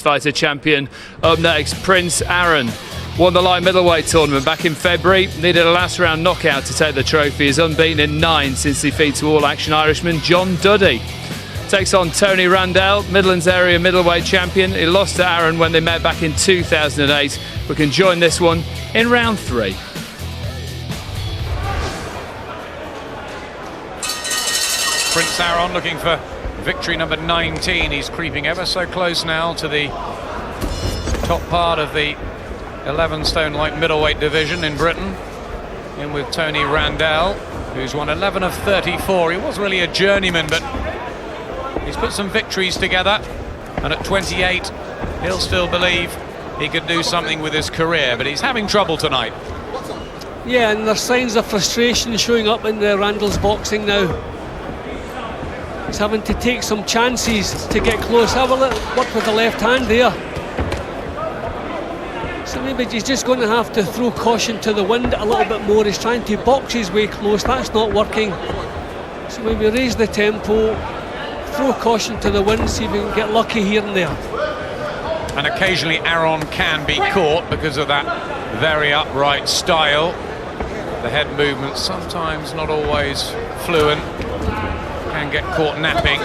Fighter champion. Up next, Prince Arron. Won the light middleweight tournament back in February. Needed a last round knockout to take the trophy. Is unbeaten in 9 since defeat to All Action Irishman John Duddy. Takes on Tony Randell, Midlands area middleweight champion. He lost to Arron when they met back in 2008. We can join this one in round 3. Prince Arron looking for victory number 19. He's creeping ever so close now to the top part of the 11 stone light middleweight division in Britain. In with Tony Randell, who's won 11 of 34. He was really a journeyman, but he's put some victories together, and at 28 he'll still believe he could do something with his career, but he's having trouble tonight. Yeah, and there's signs of frustration showing up in Randell's boxing now. He's having to take some chances to get close. Have a look, work with the left hand there. So maybe he's just going to have to throw caution to the wind a little bit more. He's trying to box his way close. That's not working. So maybe raise the tempo, throw caution to the wind, see if we can get lucky here and there. And occasionally Arron can be caught because of that very upright style. The head movement sometimes not always fluent. Can get caught napping.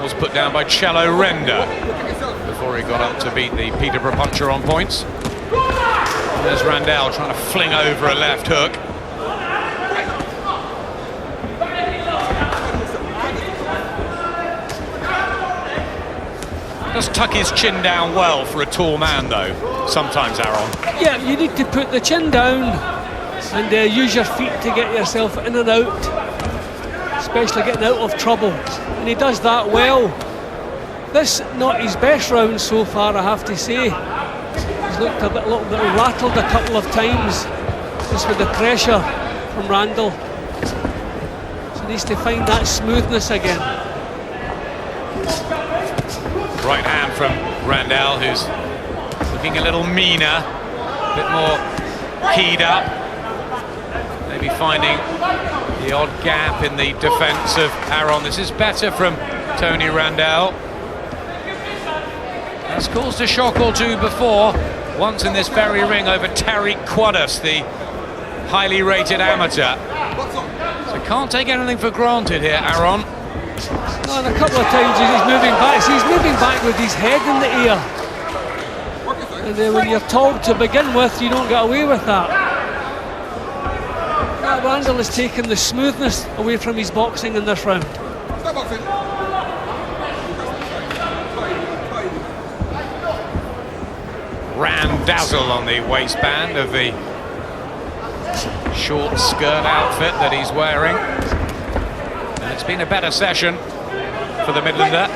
Was put down by Cello Render before he got up to beat the Peterborough puncher on points. And there's Randell trying to fling over a left hook. Does tuck his chin down well for a tall man though, sometimes, Arron. Yeah, you need to put the chin down and use your feet to get yourself in and out, especially getting out of trouble, and he does that well. This not his best round so far, I have to say. He's looked a little bit rattled a couple of times just with the pressure from Randell, so he needs to find that smoothness again. Right hand from Randell, who's looking a little meaner, a bit more keyed up, maybe finding the odd gap in the defence of Arron. This is better from Tony Randell. Has caused a shock or two before, once in this very ring over Tariq Quaddus, the highly rated amateur. So can't take anything for granted here, Arron. Oh, and a couple of times he's moving back. So he's moving back with his head in the air. And then when you're told to begin with, you don't get away with that. Randell has taken the smoothness away from his boxing in this round. Randazzle on the waistband of the short skirt outfit that he's wearing. And it's been a better session for the Midlander.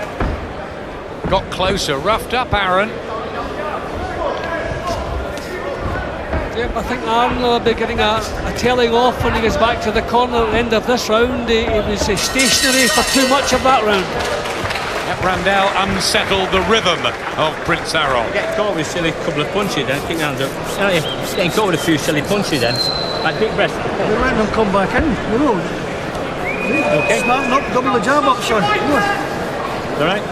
Got closer, roughed up Arron. Yep, I think Arron will be getting a tailing off when he gets back to the corner at the end of this round. He was stationary for too much of that round. Yep, Randell unsettled the rhythm of Prince Arron. Get caught with a silly couple of punches then, kick your hands up. Just getting caught with a few silly punches then. Like big breath. The random come back in, you know. Okay. Start up, double the jab option. Alright.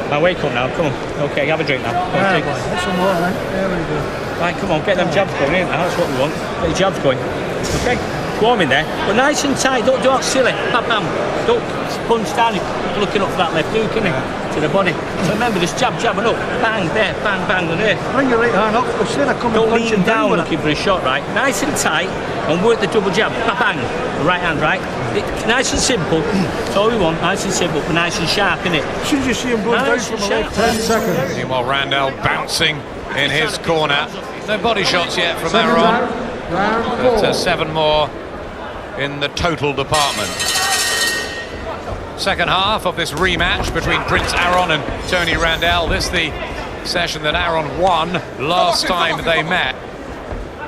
Now wake up now, come on. Okay, have a drink now. Come on, take Get some more, right? There we go. Right, come on, get them jabs going in. That's what we want. Get the jabs going. Okay, warm in there. But nice and tight, don't do it silly. Bam, bam. Don't punch down, you're looking up for that left hook, innit? To the body. So remember, just jab, jab and up. Bang, there, bang, bang, and there. Bring your right hand up, because then I come Don't and punch lean him down with looking for a shot, right? Nice and tight, and work the double jab. Bang, bang. The right hand, right? Nice and simple. That's all we want, nice and simple, but nice and sharp, innit? As soon as you see him going down from the leg, 10 seconds. Meanwhile, Randell bouncing in his corner. No body shots yet from Arron, but 7 more in the total department. Second half of this rematch between Prince Arron and Tony Randell. This the session that Arron won last time they met.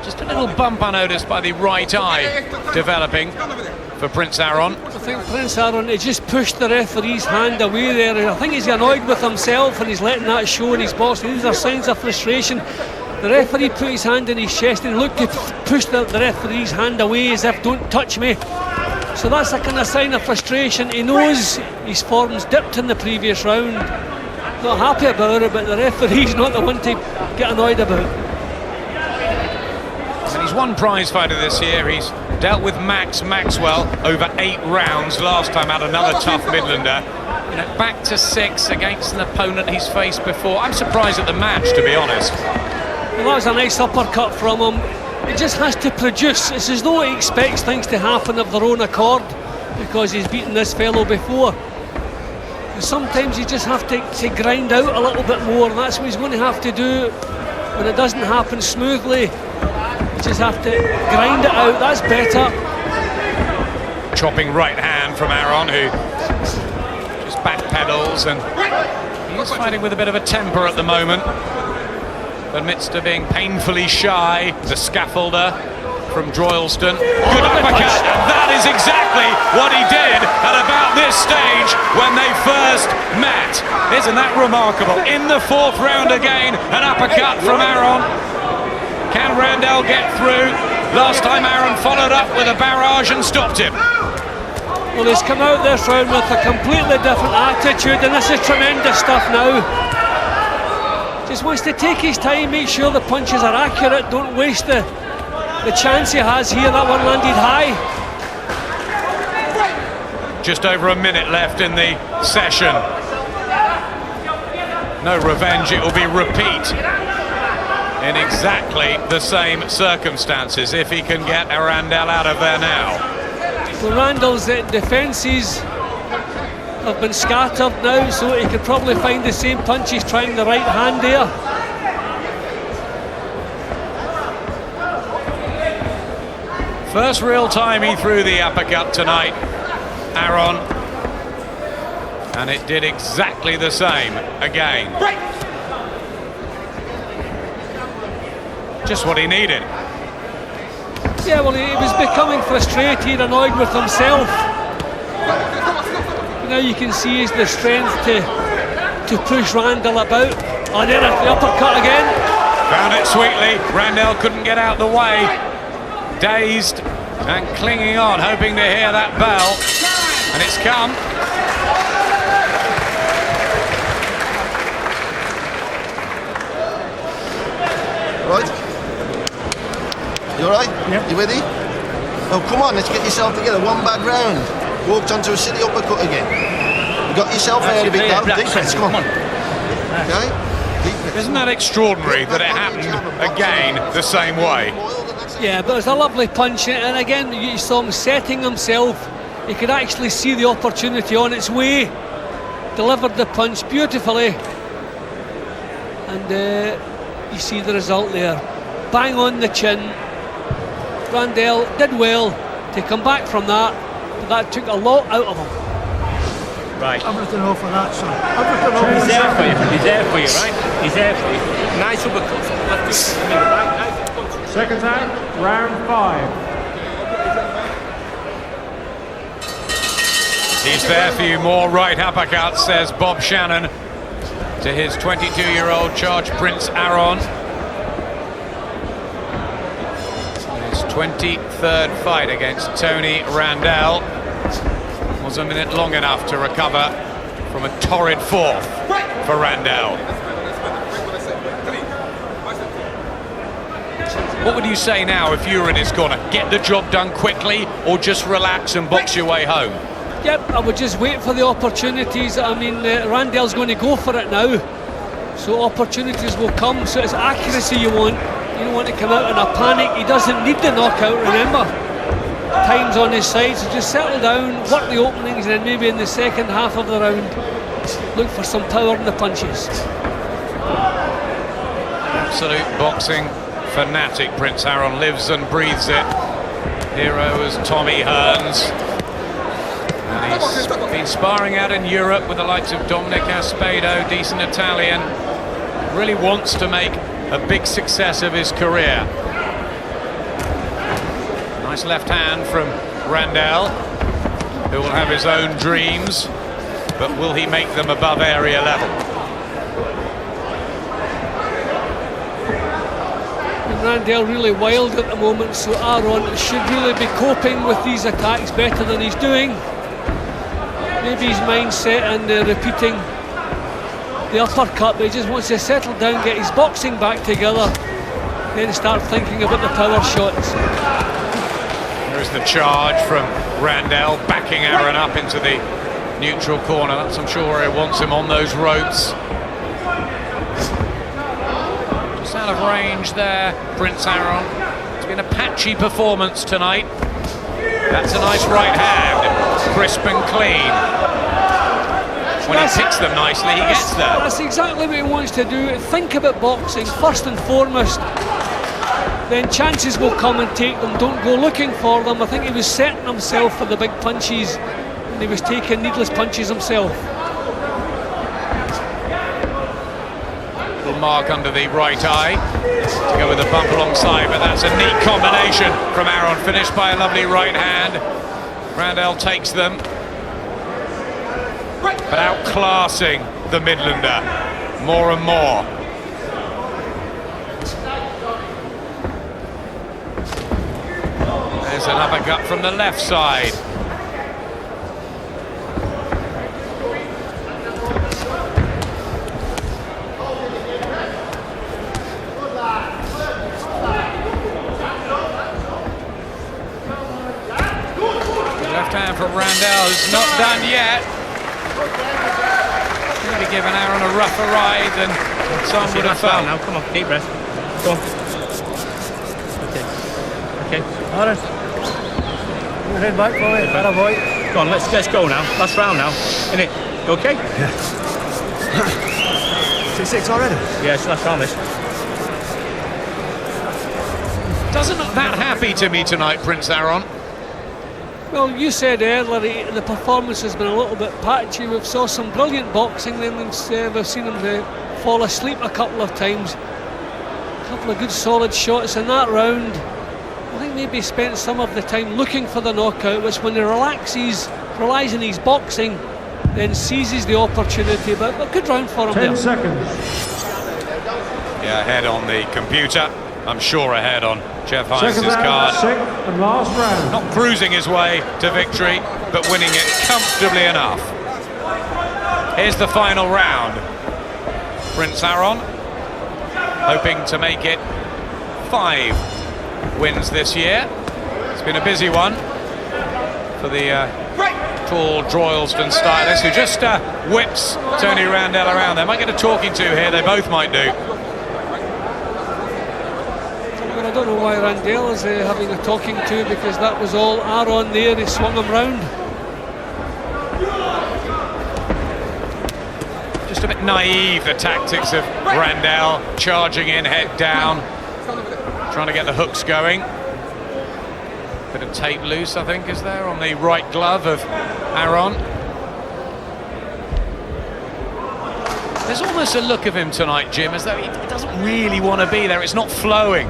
Just a little bump unnoticed by the right eye developing for Prince Arron. I think Prince Arron, he just pushed the referee's hand away there. I think he's annoyed with himself and he's letting that show in his boxing. These are signs of frustration. The referee put his hand in his chest and looked to push the referee's hand away as if, don't touch me. So that's a kind of sign of frustration. He knows his form's dipped in the previous round. not happy about it, but the referee's not the one to get annoyed about. And he's one prize fighter this year. He's dealt with Max Maxwell over 8 rounds. Last time out another tough Midlander. You know, back to 6 against an opponent he's faced before. I'm surprised at the match, to be honest. Well, that was a nice uppercut from him. He just has to produce. It's as though he expects things to happen of their own accord because he's beaten this fellow before. And sometimes you just have to grind out a little bit more, and that's what he's going to have to do when it doesn't happen smoothly. You just have to grind it out. That's better. Chopping right hand from Arron, who just backpedals, and he's fighting with a bit of a temper at the moment. Amidst of being painfully shy, the scaffolder from Droylston. Good uppercut, and that is exactly what he did at about this stage when they first met. Isn't that remarkable? In the 4th round again, an uppercut from Arron. Can Randell get through? Last time Arron followed up with a barrage and stopped him. Well, he's come out this round with a completely different attitude, and this is tremendous stuff now. Just wants to take his time, make sure the punches are accurate, don't waste the chance he has here. That one landed high. Just over a minute left in the session. No revenge, it will be repeat in exactly the same circumstances if he can get Randell out of there now. Well, Randell's defences have been scattered now, so he could probably find the same punches trying the right hand there. First real time he threw the uppercut tonight, Arron, and it did exactly the same again. Just what he needed. Yeah, well, he was becoming frustrated, annoyed with himself. Now you can see he's the strength to push Randell about. Oh, there is the uppercut again. Found it sweetly. Randell couldn't get out the way. Dazed and clinging on, hoping to hear that bell. And it's come. Right? You alright? Yep. You ready? Oh, come on, let's get yourself together. One bad round. Walked onto a silly uppercut again. You got yourself out of it now. Deep breaths, come on. Okay? Deep breaths. Isn't that extraordinary that it happened again the same way? Yeah, but it was a lovely punch, and again you saw him setting himself. You could actually see the opportunity on its way. Delivered the punch beautifully, and you see the result there. Bang on the chin. Randell did well to come back from that, but that took a lot out of him. Right. Everything off of that, son. Everything off of He's there that. for you. He's there for you, right? He's there for you. Nice uppercut. Second time, round 5. He's there for you, more right uppercuts, says Bob Shannon to his 22-year-old charge Prince Arron. His 23rd fight against Tony Randell. Was a minute long enough to recover from a torrid 4th for Randell. What would you say now if you were in his corner? Get the job done quickly or just relax and box your way home? Yep, I would just wait for the opportunities. I mean, Randell's going to go for it now, so opportunities will come. So it's accuracy you want. You don't want to come out in a panic. He doesn't need the knockout, remember. Time's on his side, so just settle down, work the openings, and then maybe in the second half of the round look for some power in the punches. Absolute boxing fanatic Prince Arron, lives and breathes it. Hero is Tommy Hearns. And he's been sparring out in Europe with the likes of Dominic Aspedo, decent Italian. Really wants to make a big success of his career. Nice left hand from Randell, who will have his own dreams, but will he make them above area level? Randell really wild at the moment, so Arron should really be coping with these attacks better than he's doing. Maybe his mindset and repeating the uppercut, but he just wants to settle down, get his boxing back together, then start thinking about the power shots. There's the charge from Randell, backing Arron up into the neutral corner. That's, I'm sure, where he wants him, on those ropes. Just out of range there, Prince Arron. It's been a patchy performance tonight. That's a nice right hand, crisp and clean. When he picks them nicely, he gets there. That's exactly what he wants to do. Think about boxing first and foremost. Then chances will come and take them. Don't go looking for them. I think he was setting himself for the big punches, and he was taking needless punches himself. Little mark under the right eye to go with a bump alongside, but that's a neat combination from Arron, finished by a lovely right hand. Randell takes them, but outclassing the Midlander more and more. There's an uppercut from the left side. Left hand from Randell is not done yet. Maybe giving Arron a rougher ride than some would have felt. Now, come on, deep breath. Go on. Okay. Arron. Head back for it, better boy. Go on, let's go now. Last round now. Innit? You okay? Yeah. 6-6 already? Yeah, it's last round this. Doesn't look that happy to me tonight, Prince Arron. Well, you said earlier the performance has been a little bit patchy. We've saw some brilliant boxing, then we've seen him fall asleep a couple of times. A couple of good solid shots in that round. I think maybe he spent some of the time looking for the knockout, which when he relies on his boxing, then seizes the opportunity. But a good round for him 10 there. seconds. Yeah, ahead on the computer. I'm sure ahead on Jeff Hines' Second round, card. sixth and last round. Not cruising his way to victory, but winning it comfortably enough. Here's the final round. Prince Arron hoping to make it 5 wins this year. It's been a busy one for the tall Droylsden stylist, who just whips Tony Randell around. They might get a talking to here, they both might do. Well, I don't know why Randell is having a talking to, because that was all Arron there. He swung him round. Just a bit naive, the tactics of Randell, charging in, head down, trying to get the hooks going. Bit of tape loose, I think, is there on the right glove of Arron. There's almost a look of him tonight, Jim, as though he doesn't really want to be there. It's not flowing.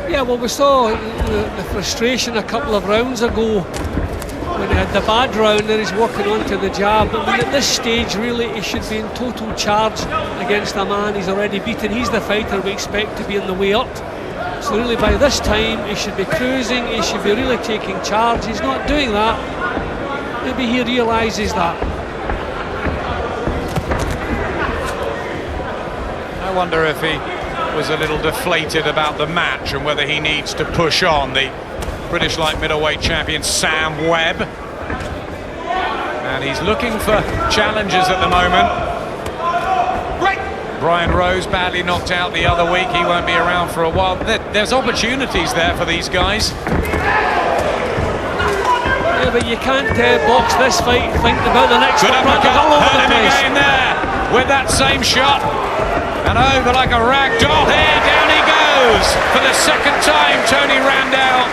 Yeah, well, we saw the frustration a couple of rounds ago when he had the bad round, and he's working on to the jab. But at this stage, really, he should be in total charge against a man he's already beaten. He's the fighter we expect to be in the way up. So really, by this time, he should be cruising, he should be really taking charge. He's not doing that. Maybe he realises that. I wonder if he was a little deflated about the match and whether he needs to push on the British light middleweight champion Sam Webb. And he's looking for challenges at the moment. Brian Rose badly knocked out the other week. He won't be around for a while. There's opportunities there for these guys. Yeah, but you can't box this fight and think about the next Good one. uppercut, All over hurt the him place. again there with that same shot. And over like a rag doll. Here, down he goes for the second time. Tony Randell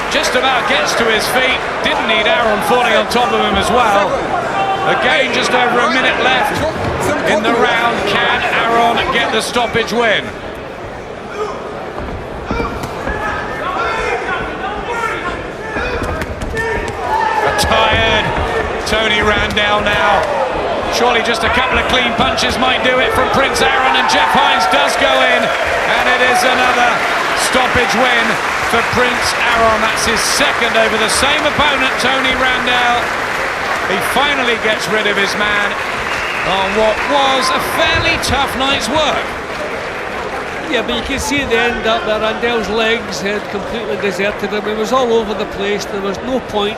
just about gets to his feet. Didn't need Arron falling on top of him as well. Again, just over a minute left in the round. Can Arron get the stoppage win? A tired Tony Randell now. Surely just a couple of clean punches might do it from Prince Arron, and Jeff Hines does go in, and it is another stoppage win for Prince Arron. That's his second over the same opponent, Tony Randell. He finally gets rid of his man on what was a fairly tough night's work. Yeah, but you can see at the end that Randell's legs had completely deserted him. It was all over the place. There was no point.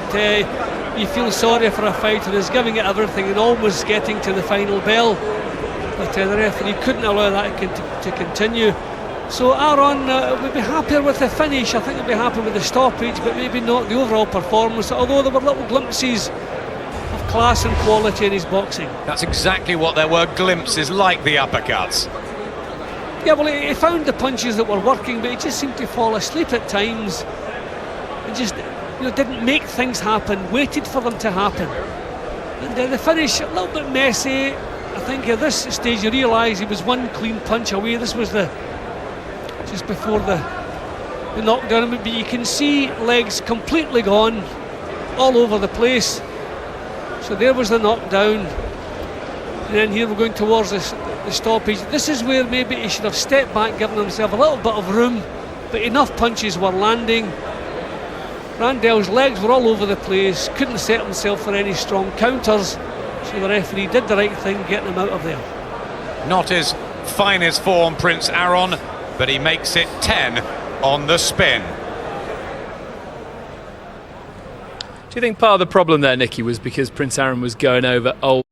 You feel sorry for a fighter who's giving it everything and almost getting to the final bell. But the referee couldn't allow that to continue. So Arron would be happier with the finish. I think he'd be happy with the stoppage, but maybe not the overall performance, although there were little glimpses of class and quality in his boxing. That's exactly what there were, glimpses like the uppercuts. Yeah, well, he found the punches that were working, but he just seemed to fall asleep at times and just didn't make things happen, waited for them to happen. And the finish, a little bit messy. I think at this stage you realise he was one clean punch away. This was just before the knockdown, but you can see legs completely gone, all over the place. So there was the knockdown, and then here we're going towards the stoppage. This is where maybe he should have stepped back, given himself a little bit of room, but enough punches were landing. Randell's legs were all over the place, couldn't set himself for any strong counters, so the referee did the right thing, getting him out of there. Not his finest form, Prince Arron, but he makes it 10 on the spin. Do you think part of the problem there, Nicky, was because Prince Arron was going over old